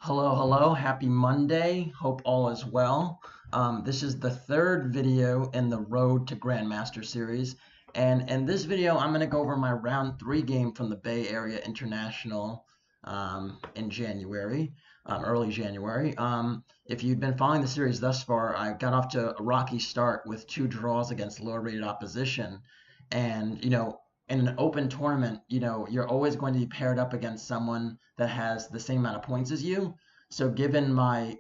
Hello, hello. Happy Monday. Hope all is well. This is the third video in the Road to Grandmaster series. And in this video, I'm going to go over my round 3 game from the Bay Area International in January, early January. If you've been following the series thus far, I got off to a rocky start with 2 draws against lower rated opposition. And, in an open tournament, you're always going to be paired up against someone that has the same amount of points as you. So given my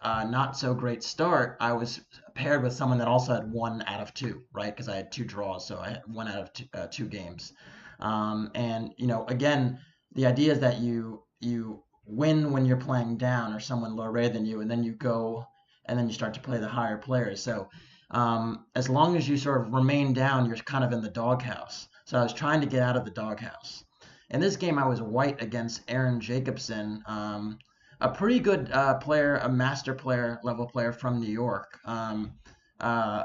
not so great start, I was paired with someone that also had 1 out of 2, right? Because I had 2 draws, so I had 1 out of 2 games. And again, the idea is that you win when you're playing down or someone lower rated than you, and then you go and then you start to play the higher players. So as long as you sort of remain down, you're kind of in the doghouse. So I was trying to get out of the doghouse. In this game, I was white against Aaron Jacobson, a pretty good player, a master player, level player from New York. Uh,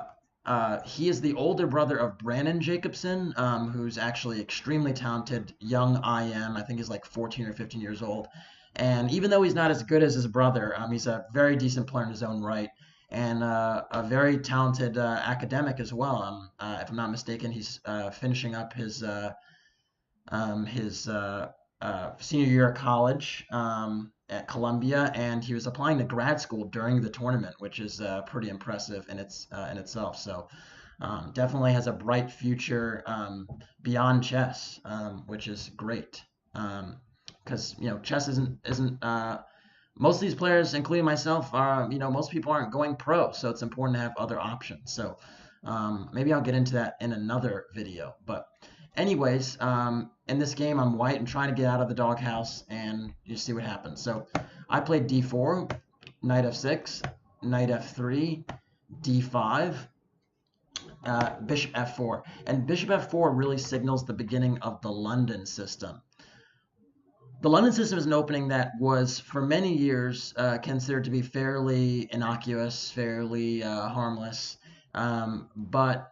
he is the older brother of Brandon Jacobson, who's actually extremely talented, young IM. I think he's like 14 or 15 years old. And even though he's not as good as his brother, he's a very decent player in his own right and a very talented academic as well. If I'm not mistaken, he's finishing up his senior year of college at Columbia, and he was applying to grad school during the tournament, which is pretty impressive in itself. So definitely has a bright future beyond chess, which is great. Because chess isn't most of these players, including myself, are most people aren't going pro, so it's important to have other options. So maybe I'll get into that in another video. But anyways, in this game, I'm white and trying to get out of the doghouse, and you see what happens. So I played d4, knight f6, knight f3, d5, bishop f4. And bishop f4 really signals the beginning of the London system. The London system is an opening that was, for many years, considered to be fairly innocuous, fairly harmless, but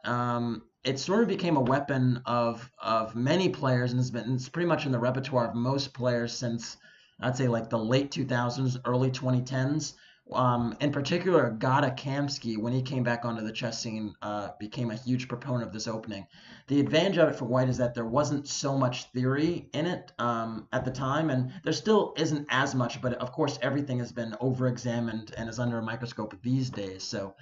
it sort of became a weapon of many players, and it's pretty much in the repertoire of most players since, I'd say, like the late 2000s, early 2010s. In particular, Gata Kamsky, when he came back onto the chess scene, became a huge proponent of this opening. The advantage of it for white is that there wasn't so much theory in it at the time, and there still isn't as much, but of course everything has been over-examined and is under a microscope these days. So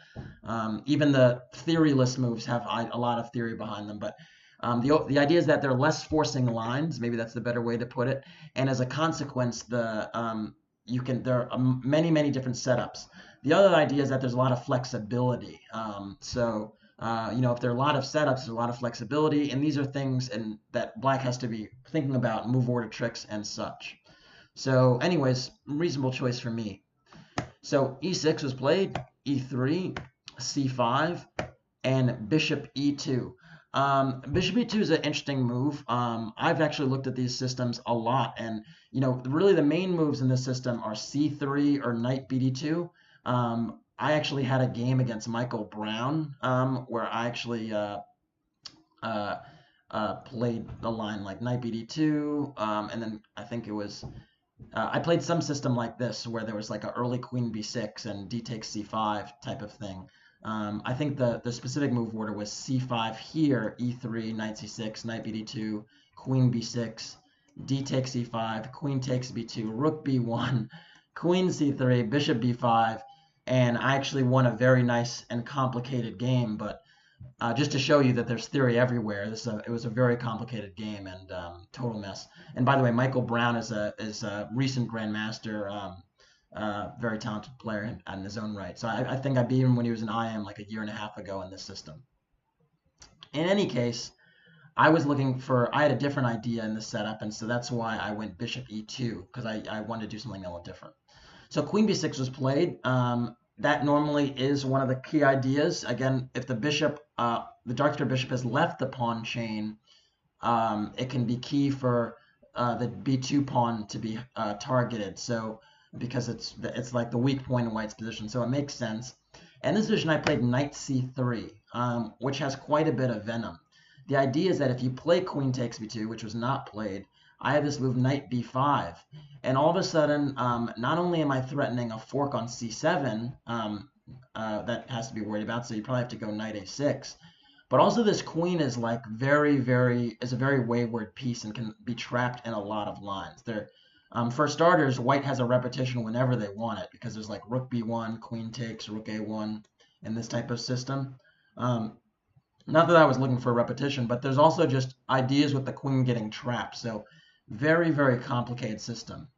even the theoryless moves have a lot of theory behind them, but the idea is that they're less forcing lines, maybe that's the better way to put it, and as a consequence, there are many different setups. The other idea is that there's a lot of flexibility. If there are a lot of setups, there's a lot of flexibility, and these are things that black has to be thinking about, move order tricks and such. So anyways, reasonable choice for me. So e6 was played, e3, c5, and bishop e2. Bishop e2 is an interesting move. I've actually looked at these systems a lot, and really the main moves in this system are c3 or knight bd2. I actually had a game against Michael Brown where I actually played the line like knight bd2, and then I think it was I played some system like this where there was like an early queen b6 and d takes c5 type of thing. I think the specific move order was c5 here, e3, knight c6, knight bd2, queen b6, d takes c5, queen takes b2, rook b1, queen c3, bishop b5, and I actually won a very nice and complicated game. But just to show you that there's theory everywhere, it was a very complicated game and total mess. And by the way, Michael Brown is a recent Grandmaster. Very talented player in his own right. So I think I beat him when he was an IM like a year and a half ago in this system. In any case, I had a different idea in the setup, and so that's why I went bishop e2, because I wanted to do something a little different. So queen b6 was played. That normally is one of the key ideas. Again, if the dark bishop has left the pawn chain, it can be key for the b2 pawn to be targeted. So because it's like the weak point in white's position, so it makes sense. In this position, I played knight c3, which has quite a bit of venom. The idea is that if you play queen takes b2, which was not played, I have this move knight b5, and all of a sudden, not only am I threatening a fork on c7, that has to be worried about, so you probably have to go knight a6. But also this queen is like is a very wayward piece and can be trapped in a lot of lines. For starters, white has a repetition whenever they want it because there's like rook b1, queen takes, rook a1 in this type of system. Not that I was looking for a repetition, but there's also just ideas with the queen getting trapped. So very, very complicated system.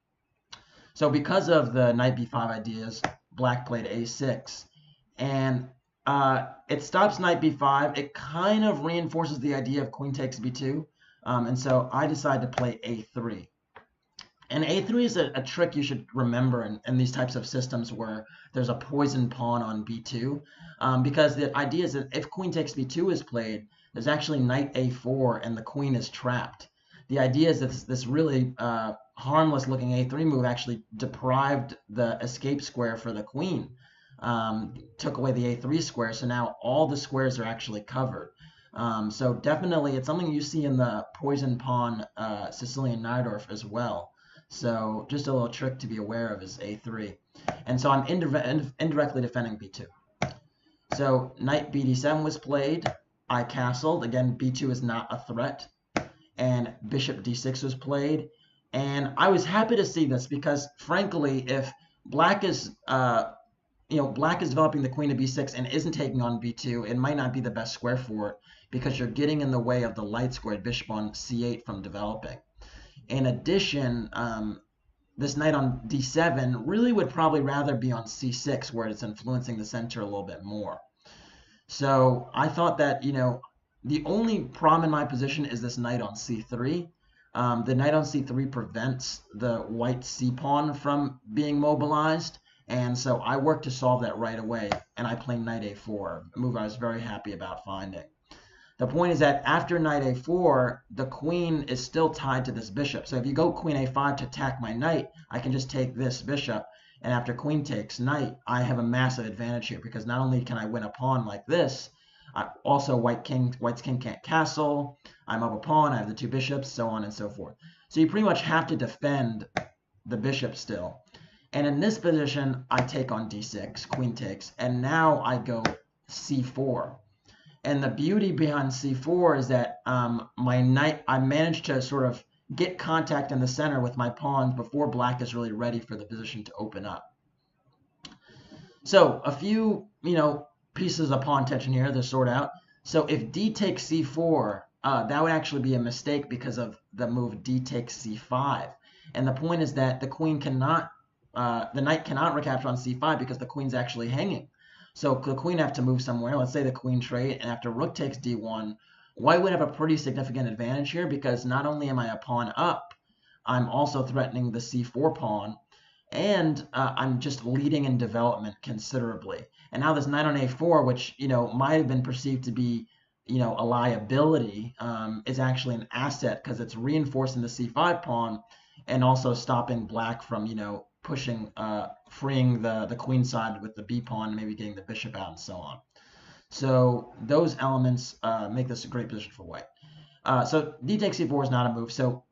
So because of the knight b5 ideas, black played a6. And it stops knight b5. It kind of reinforces the idea of queen takes b2. And so I decided to play a3. And a3 is a trick you should remember in these types of systems where there's a poison pawn on b2. Because the idea is that if queen takes b2 is played, there's actually knight a4 and the queen is trapped. The idea is that this really harmless looking a3 move actually deprived the escape square for the queen. Took away the a3 square, so now all the squares are actually covered. So definitely it's something you see in the poison pawn Sicilian Najdorf as well. So just a little trick to be aware of is a3. And so I'm indirectly defending b2. So knight bd7 was played. I castled. Again, b2 is not a threat. And bishop d6 was played. And I was happy to see this because, frankly, if black is black is developing the queen to b6 and isn't taking on b2, it might not be the best square for it because you're getting in the way of the light squared bishop on c8 from developing. In addition, this knight on d7 really would probably rather be on c6 where it's influencing the center a little bit more. So I thought that, the only problem in my position is this knight on c3. The knight on c3 prevents the white c-pawn from being mobilized, and so I worked to solve that right away, and I played knight a4, a move I was very happy about finding. The point is that after knight a4, the queen is still tied to this bishop. So if you go queen a5 to attack my knight, I can just take this bishop. And after queen takes knight, I have a massive advantage here because not only can I win a pawn like this, also white's king can't castle. I'm up a pawn. I have the two bishops, so on and so forth. So you pretty much have to defend the bishop still. And in this position, I take on d6, queen takes, and now I go c4. And the beauty behind c4 is that my knight, I managed to sort of get contact in the center with my pawns before black is really ready for the position to open up. So a few, pieces of pawn tension here to sort out. So if d takes c4, that would actually be a mistake because of the move d takes c5. And the point is that the knight cannot recapture on c5 because the queen's actually hanging. So the queen have to move somewhere. Let's say the queen trade, and after rook takes d1, white would have a pretty significant advantage here because not only am I a pawn up, I'm also threatening the c4 pawn, and I'm just leading in development considerably. And now this knight on a4, which might have been perceived to be a liability, is actually an asset because it's reinforcing the c5 pawn and also stopping black from pushing, freeing the queen side with the b pawn, maybe getting the bishop out and so on. So those elements make this a great position for white. So d takes c4 is not a move. So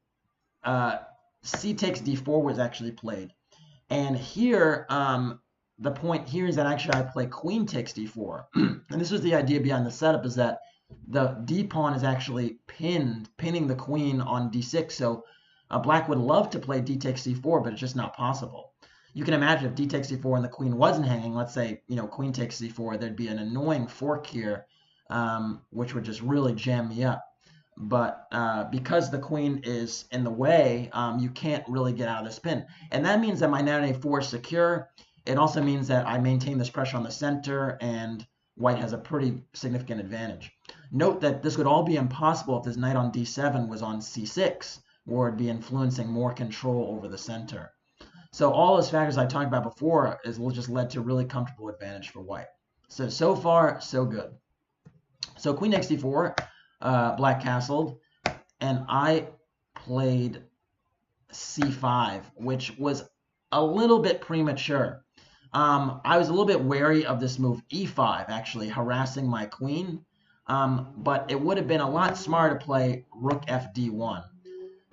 c takes d4 was actually played. And here, the point here is that actually I play queen takes d4. And this was the idea behind the setup, is that the d pawn is actually pinning the queen on d6. So black would love to play d takes c4, but it's just not possible. You can imagine if d takes c4 and the queen wasn't hanging, let's say, queen takes c4, there'd be an annoying fork here, which would just really jam me up. But because the queen is in the way, you can't really get out of this pin. And that means that my knight on a4 is secure. It also means that I maintain this pressure on the center, and white has a pretty significant advantage. Note that this would all be impossible if this knight on d7 was on c6, where it'd be influencing more control over the center. So all those factors I talked about before just led to a really comfortable advantage for white. So far, so good. So queen takes d4, black castled, and I played c5, which was a little bit premature. I was a little bit wary of this move e5, actually harassing my queen, but it would have been a lot smarter to play rook fd1.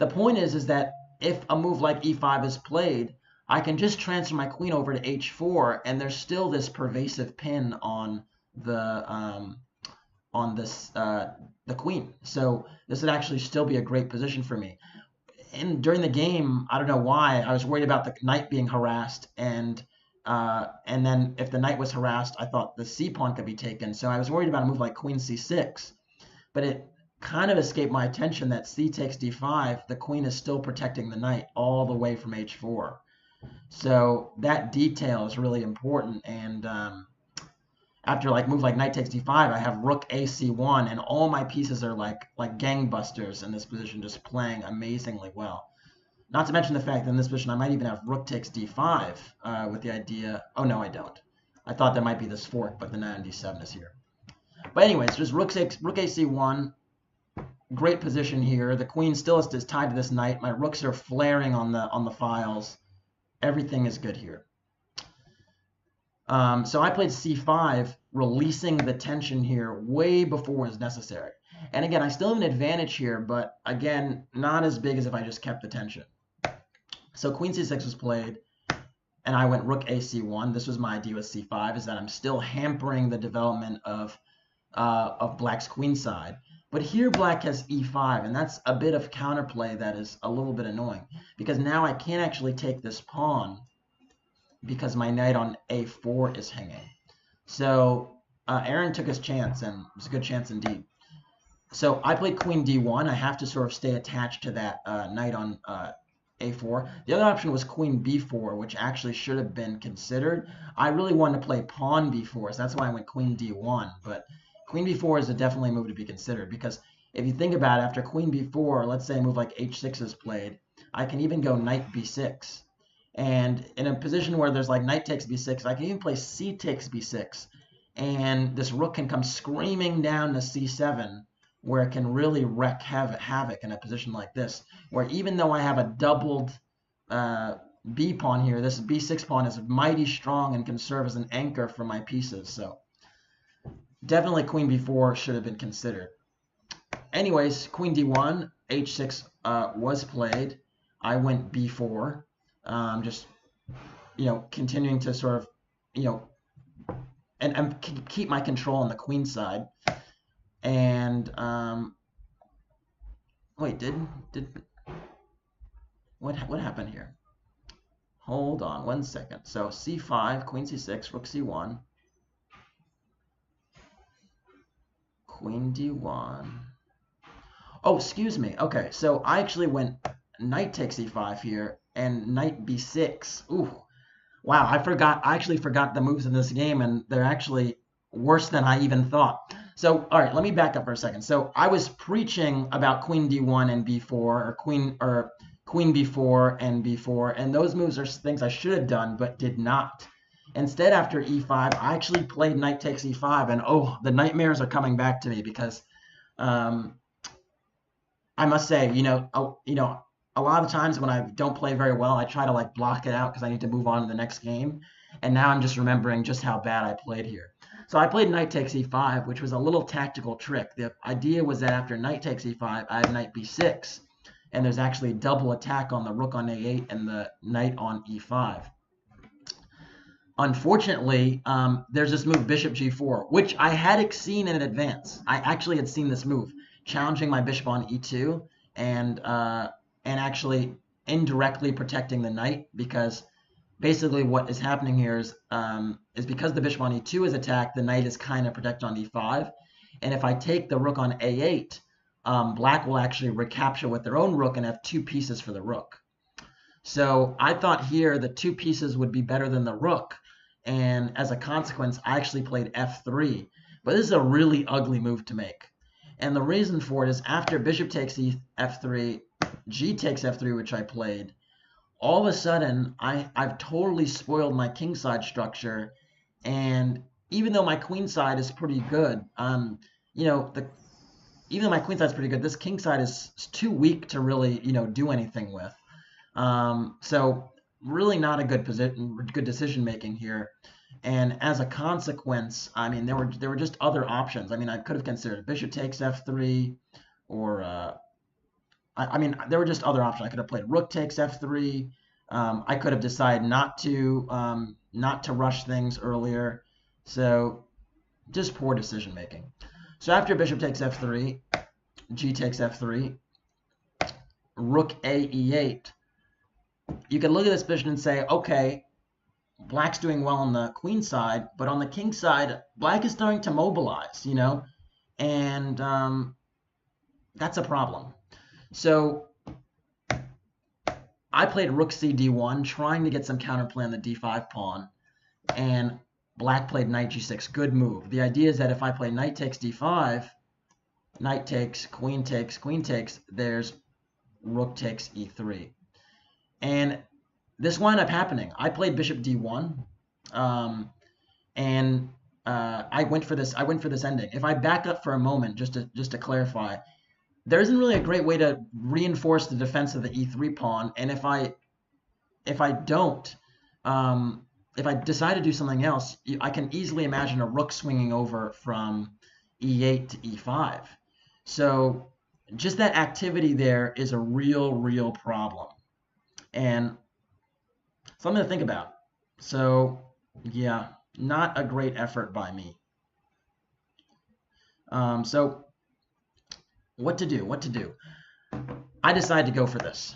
the point is that if a move like e5 is played, I can just transfer my queen over to h4, and there's still this pervasive pin on this the queen. So this would actually still be a great position for me. And during the game, I don't know why, I was worried about the knight being harassed, and then if the knight was harassed, I thought the c pawn could be taken. So I was worried about a move like queen c6, but it kind of escaped my attention that c takes d5, the queen is still protecting the knight all the way from h4. So that detail is really important. And after like move like knight takes d5, I have rook ac1, and all my pieces are like gangbusters in this position, just playing amazingly well. Not to mention the fact that in this position I might even have rook takes d5 with the idea. Oh no, I don't. I thought there might be this fork, but the knight on d7 is here. But anyways, just rook ac1, great position here. The queen still is tied to this knight. My rooks are flaring on the files. Everything is good here. So I played c5, releasing the tension here way before it was necessary. And again, I still have an advantage here, but again, not as big as if I just kept the tension. So queen c6 was played, and I went rook ac1. This was my idea with c5, is that I'm still hampering the development of black's queen side. But here black has e5, and that's a bit of counterplay that is a little bit annoying, because now I can't actually take this pawn because my knight on a4 is hanging. So Aaron took his chance, and it was a good chance indeed. So I played queen d1. I have to sort of stay attached to that knight on a4. The other option was queen b4, which actually should have been considered. I really wanted to play pawn b4, so that's why I went queen d1. But queen b4 is definitely a move to be considered, because if you think about it, after queen b4, let's say a move like h6 is played, I can even go knight b6. And in a position where there's like knight takes b6, I can even play c takes b6. And this rook can come screaming down to c7, where it can really wreak havoc in a position like this, where even though I have a doubled b pawn here, this b6 pawn is mighty strong and can serve as an anchor for my pieces. So definitely queen b4 should have been considered. Anyways, queen d1, h6 was played. I went b4, just continuing to sort of and keep my control on the queen side. And wait, did what happened here? Hold on 1 second. So c5, queen c6, rook c1, queen d1. Oh, excuse me. Okay, so I actually went knight takes e5 here and knight b6. Ooh, wow! I actually forgot the moves in this game, and they're actually worse than I even thought. So, all right, let me back up for a second. So I was preaching about queen d1 and b4, or queen b4 and b4, and those moves are things I should have done but did not. Instead, after e5, I actually played knight takes e5, and oh, the nightmares are coming back to me, because I must say, a lot of times when I don't play very well, I try to like block it out because I need to move on to the next game. And now I'm just remembering just how bad I played here. So I played knight takes e5, which was a little tactical trick. The idea was that after knight takes e5, I have knight b6, and there's actually double attack on the rook on a8 and the knight on e5. Unfortunately, there's this move bishop g4, which I had seen in advance. I actually had seen this move, challenging my bishop on e2, and actually indirectly protecting the knight, because basically what is happening here is because the bishop on e2 is attacked, the knight is kind of protected on e5, and if I take the rook on a8, black will actually recapture with their own rook and have two pieces for the rook. So I thought here the two pieces would be better than the rook, and as a consequence, I actually played f3. But this is a really ugly move to make. And the reason for it is after bishop takes f3, g takes f3, which I played, all of a sudden I've totally spoiled my kingside structure. And even though my queen side is pretty good, even though my queen side is pretty good, this king side is too weak to really do anything with. So really not a good decision making here. And as a consequence, I mean, there were just other options. I mean, I could have considered bishop takes f3, or I mean, there were just other options. I could have played rook takes f3. I could have decided not to rush things earlier. So just poor decision making. So after bishop takes f3, g takes f3, rook a e8, you can look at this position and say, okay, black's doing well on the queen side, but on the king side, black is starting to mobilize, and that's a problem. So I played rook c d1, trying to get some counterplay on the d5 pawn, and black played knight g6. Good move. The idea is that if I play knight takes d5, knight takes, queen takes, there's rook takes e3. And this wound up happening. I played bishop d1, and I went for this ending. If I back up for a moment, just to clarify, there isn't really a great way to reinforce the defense of the e3 pawn. And if I don't, if I decide to do something else, I can easily imagine a rook swinging over from e8 to e5. So just that activity there is a real problem, and something to think about. So yeah, not a great effort by me. So what to do? I decided to go for this.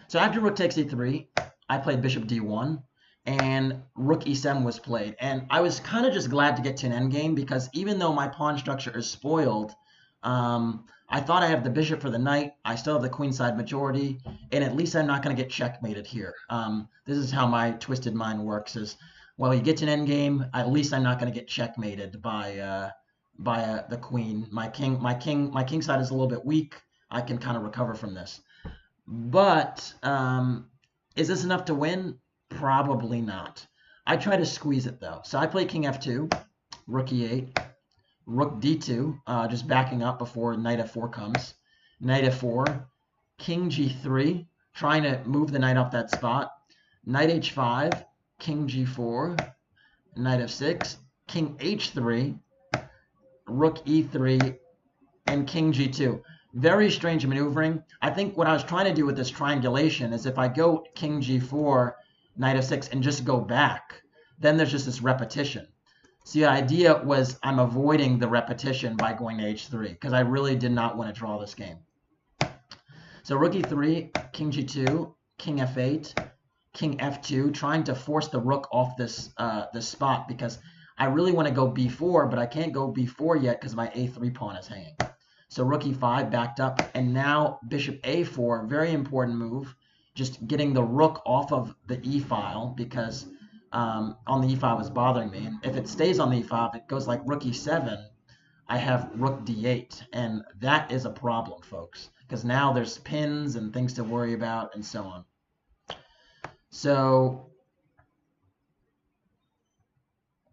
So after rook takes e3, I played bishop d1, and rook e7 was played. And I was kind of just glad to get to an endgame, because even though my pawn structure is spoiled, I thought I have the bishop for the knight. I still have the queenside majority, and at least I'm not going to get checkmated here. This is how my twisted mind works: is, well, you get to an endgame, at least I'm not going to get checkmated by the queen. My king side is a little bit weak. I can kind of recover from this. But is this enough to win? Probably not. I try to squeeze it though. So I play king f2, rook e8, rook d2, just backing up before knight f4 comes. Knight f4, king g3, trying to move the knight off that spot. Knight h5, king g4, knight f6, king h3, rook e3, and king g2. Very strange maneuvering. I think what I was trying to do with this triangulation is, if I go king g4, knight f6, and just go back, then there's just this repetition. So the idea was I'm avoiding the repetition by going to h3, because I really did not want to draw this game. So rook e3, king g2, king f8, king f2, trying to force the rook off this spot, because I really want to go b4, but I can't go b4 yet because my a3 pawn is hanging. So rook e5 backed up, and now bishop a4, very important move, just getting the rook off of the e file, because on the e file was bothering me. And if it stays on the e file, if it goes like rook e7, I have rook d8, and that is a problem, folks, because now there's pins and things to worry about and so on. So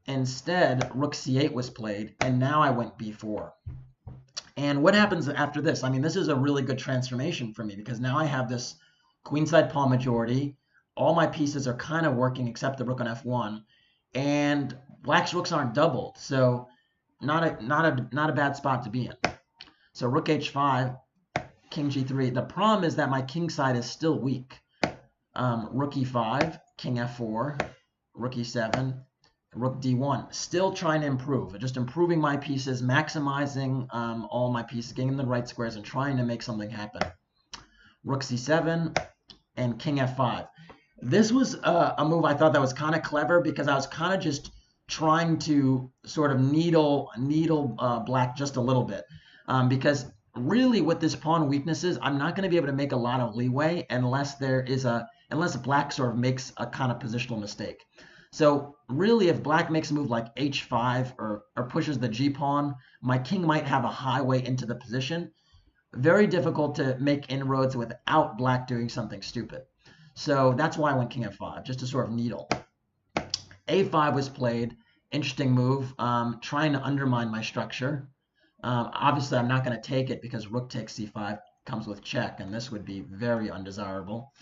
instead, rook c8 was played, and now I went b4. And what happens after this? I mean, this is a really good transformation for me, because now I have this queenside pawn majority. All my pieces are kind of working except the rook on f1, and black's rooks aren't doubled, so not a bad spot to be in. So rook h5, king g3. The problem is that my king side is still weak. Rook e5, king f4, rook e7, rook d1. Still trying to improve, just improving my pieces, maximizing all my pieces, getting in the right squares, and trying to make something happen. Rook c7 and king f5. This was a move I thought that was kind of clever, because I was kind of just trying to sort of needle black just a little bit, because really with this pawn weaknesses, I'm not going to be able to make a lot of leeway unless black sort of makes a kind of positional mistake. So really, if black makes a move like h5 or pushes the g-pawn, my king might have a highway into the position. Very difficult to make inroads without black doing something stupid. So that's why I went king f5, just to sort of needle. a5 was played. Interesting move, trying to undermine my structure. Obviously, I'm not going to take it, because rook takes c5 comes with check, and this would be very undesirable.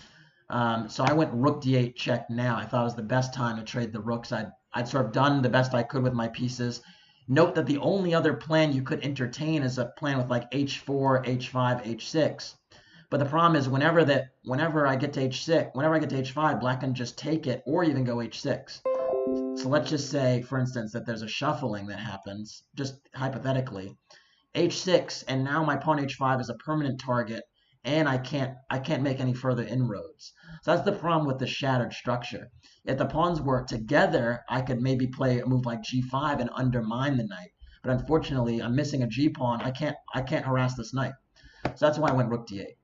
So I went rook d8 check now. I thought it was the best time to trade the rooks. I'd sort of done the best I could with my pieces. Note that the only other plan you could entertain is a plan with like h4, h5, h6. But the problem is whenever I get to h6, whenever I get to h5, black can just take it or even go h6. So let's just say, for instance, that there's a shuffling that happens, just hypothetically, h6, and now my pawn h5 is a permanent target, and I can't make any further inroads. So that's the problem with the shattered structure. If the pawns were together, I could maybe play a move like g5 and undermine the knight. But unfortunately, I'm missing a g pawn. I can't harass this knight. So that's why I went rook d8.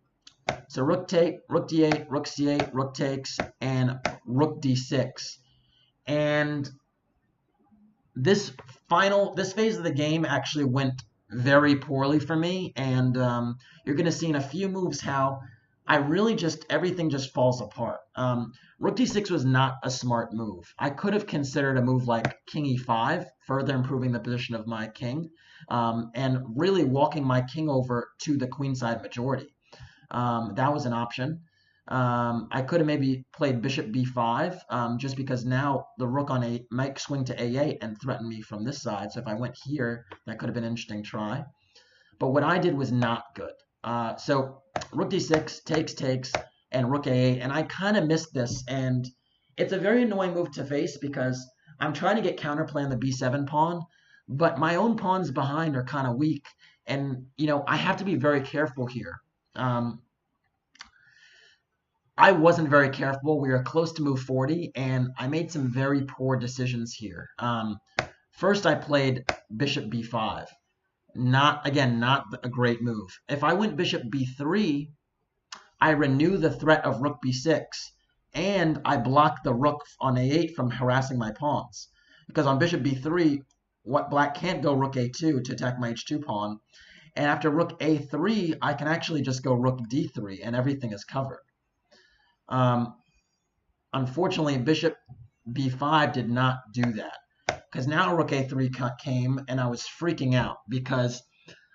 So rook take, rook d8, rook c8, rook takes, and rook d6. And this phase of the game actually went very poorly for me, and you're going to see in a few moves how I really just everything just falls apart. Rook d6 was not a smart move. I could have considered a move like king e5, further improving the position of my king, and really walking my king over to the queenside majority. That was an option. I could have maybe played bishop b5, just because now the rook on a might swing to a8 and threaten me from this side. So if I went here, that could have been an interesting try. But what I did was not good. So rook d6, takes, and rook a8. And I kind of missed this. And it's a very annoying move to face because I'm trying to get counterplay on the b7 pawn, but my own pawns behind are kind of weak. And, I have to be very careful here. I wasn't very careful. We were close to move 40, and I made some very poor decisions here. First, I played bishop b5. Not a great move. If I went bishop b3, I renew the threat of rook b6, and I block the rook on a8 from harassing my pawns. Because on bishop b3, black can't go rook a2 to attack my h2 pawn, and after rook a3, I can actually just go rook d3, and everything is covered. Unfortunately, bishop b5 did not do that, because now rook a3 came, and I was freaking out because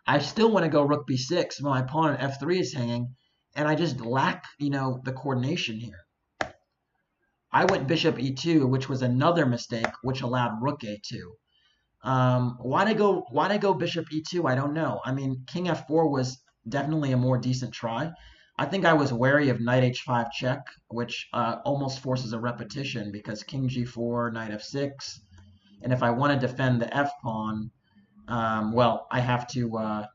I still want to go rook b6, but my pawn at f3 is hanging, and I just lack, the coordination here. I went bishop e2, which was another mistake, which allowed rook a2. Why'd I go bishop e2? I don't know. I mean, king f4 was definitely a more decent try. I think I was wary of knight h5 check, which almost forces a repetition because king g4, knight f6, and if I want to defend the f pawn, well, I have to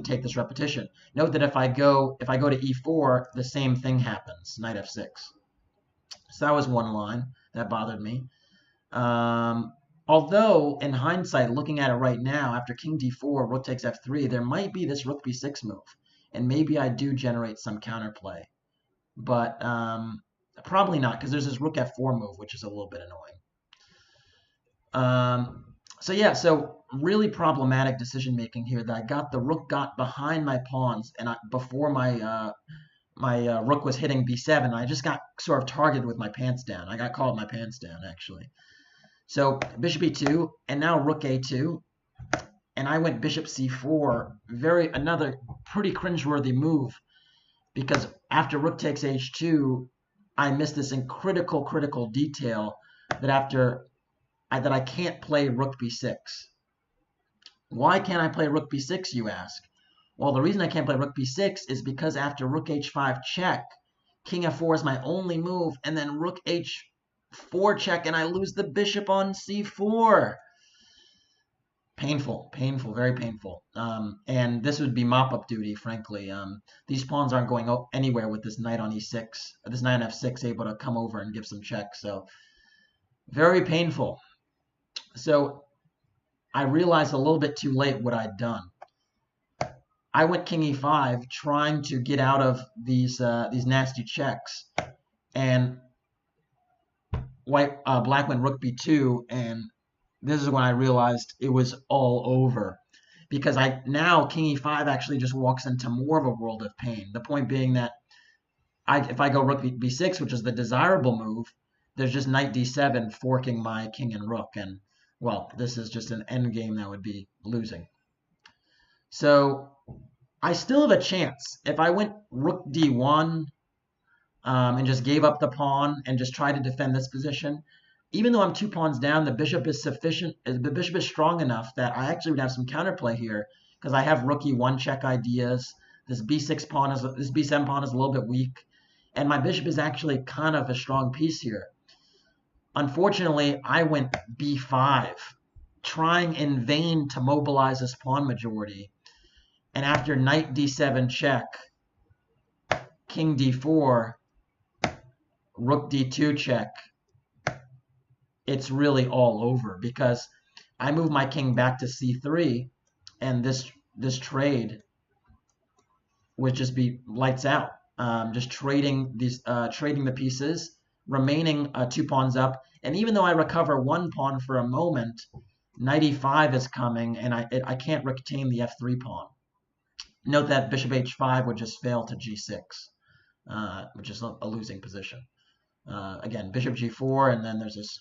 take this repetition. Note that if I go to e4, the same thing happens, knight f6. So that was one line that bothered me. Although, in hindsight, looking at it right now, after king d4, rook takes f3, there might be this rook b6 move. And maybe I do generate some counterplay. But probably not, because there's this rook f4 move, which is a little bit annoying. So really problematic decision-making here that the rook got behind my pawns, and before my rook was hitting b7, I just got sort of targeted with my pants down. I got caught with my pants down, actually. So bishop e2, and now rook a2, and I went bishop c4, another pretty cringeworthy move, because after rook takes h2, I missed this critical detail that I can't play rook b6. Why can't I play rook b6, you ask? Well, the reason I can't play rook b6 is because after rook h5 check, king f4 is my only move, and then rook h4 check, and I lose the bishop on c4. Painful, very painful. And this would be mop-up duty, frankly. These pawns aren't going anywhere with this knight on e6, this knight on f6 able to come over and give some checks. So very painful. So I realized a little bit too late what I'd done. I went king e5, trying to get out of these nasty checks, and black went rook b2, and this is when I realized it was all over, because now king e5 actually just walks into more of a world of pain. The point being that if I go rook b6, which is the desirable move, there's just knight d7 forking my king and rook, and well, this is just an endgame that would be losing. So I still have a chance. If I went rook d1 and just gave up the pawn and just tried to defend this position, even though I'm 2 pawns down, the bishop is sufficient. The bishop is strong enough that I actually would have some counterplay here because I have rookie one check ideas. This b7 pawn is a little bit weak, and my bishop is actually kind of a strong piece here. Unfortunately, I went b5, trying in vain to mobilize this pawn majority. And after knight d7 check, king d4, rook d2 check, it's really all over because I move my king back to c3, and this trade would just be lights out. Just trading the pieces, remaining 2 pawns up, and even though I recover 1 pawn for a moment, knight e5 is coming, and I can't retain the f3 pawn. Note that bishop h5 would just fail to g6, which is a losing position. Again, bishop g4, and then there's this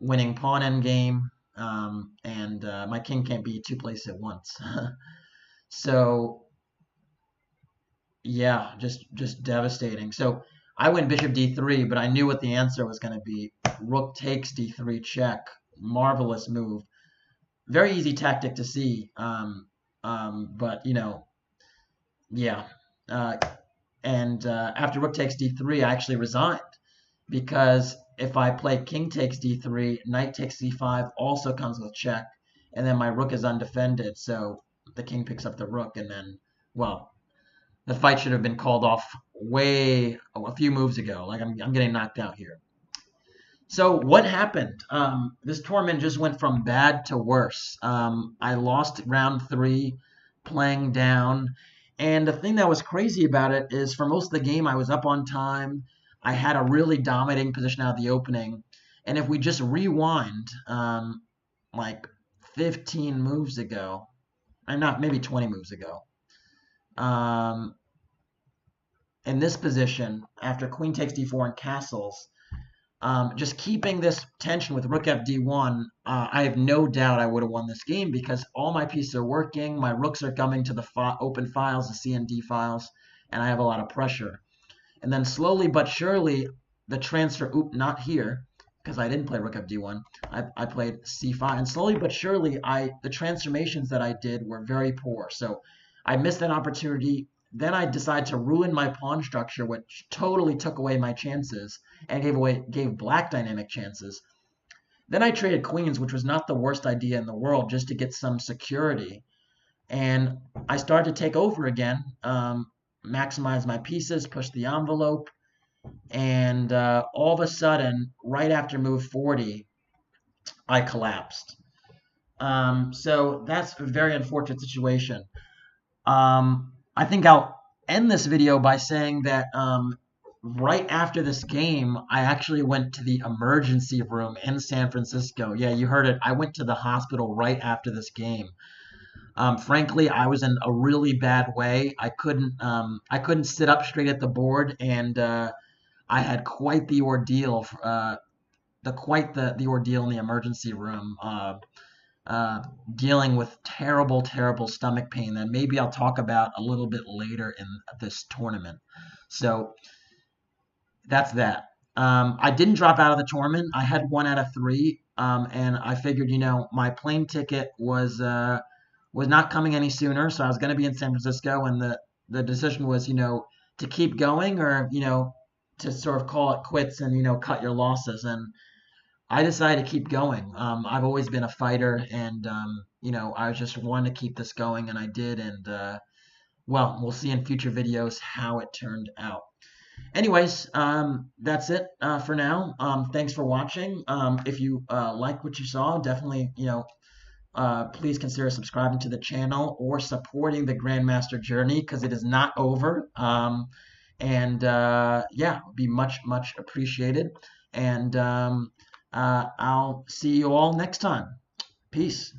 winning pawn endgame, and my king can't be 2 places at once. So yeah, just devastating. So I went bishop d3, but I knew what the answer was going to be. Rook takes d3 check. Marvelous move. Very easy tactic to see. But yeah. And after rook takes d3, I actually resigned because if I play king takes d3, knight takes c5 also comes with check, and then my rook is undefended. So the king picks up the rook, and then, well, the fight should have been called off a few moves ago. Like I'm getting knocked out here. So what happened? This tournament just went from bad to worse. I lost round 3 playing down. And the thing that was crazy about it is for most of the game, I was up on time. I had a really dominating position out of the opening. And if we just rewind like 15 moves ago, and not maybe 20 moves ago, in this position, after queen takes d4 and castles, just keeping this tension with rook fd1, I have no doubt I would have won this game because all my pieces are working, my rooks are coming to the open files, the C and D files, and I have a lot of pressure. And then slowly but surely, the transfer, not here, because I didn't play rook fd1, I played c5, and slowly but surely, the transformations that I did were very poor. So I missed that opportunity. Then I decided to ruin my pawn structure, which totally took away my chances and gave black dynamic chances. Then I traded queens, which was not the worst idea in the world, just to get some security. And I started to take over again, maximize my pieces, push the envelope, and all of a sudden, right after move 40, I collapsed. So that's a very unfortunate situation. I think I'll end this video by saying that right after this game, I actually went to the emergency room in San Francisco. Yeah, you heard it. I went to the hospital right after this game. Frankly, I was in a really bad way. I couldn't sit up straight at the board, and I had quite the ordeal. The ordeal in the emergency room. Dealing with terrible, terrible stomach pain that maybe I'll talk about a little bit later in this tournament. So that's that. I didn't drop out of the tournament. I had 1 out of 3, and I figured, my plane ticket was not coming any sooner, so I was going to be in San Francisco, and the decision was, to keep going or, to sort of call it quits and, cut your losses. And I decided to keep going. I've always been a fighter, and I just wanted to keep this going, and I did. And well, we'll see in future videos how it turned out. Anyways, that's it for now. Thanks for watching. If you like what you saw, definitely please consider subscribing to the channel or supporting the Grandmaster journey because it is not over. And yeah, be much appreciated. And I'll see you all next time. Peace.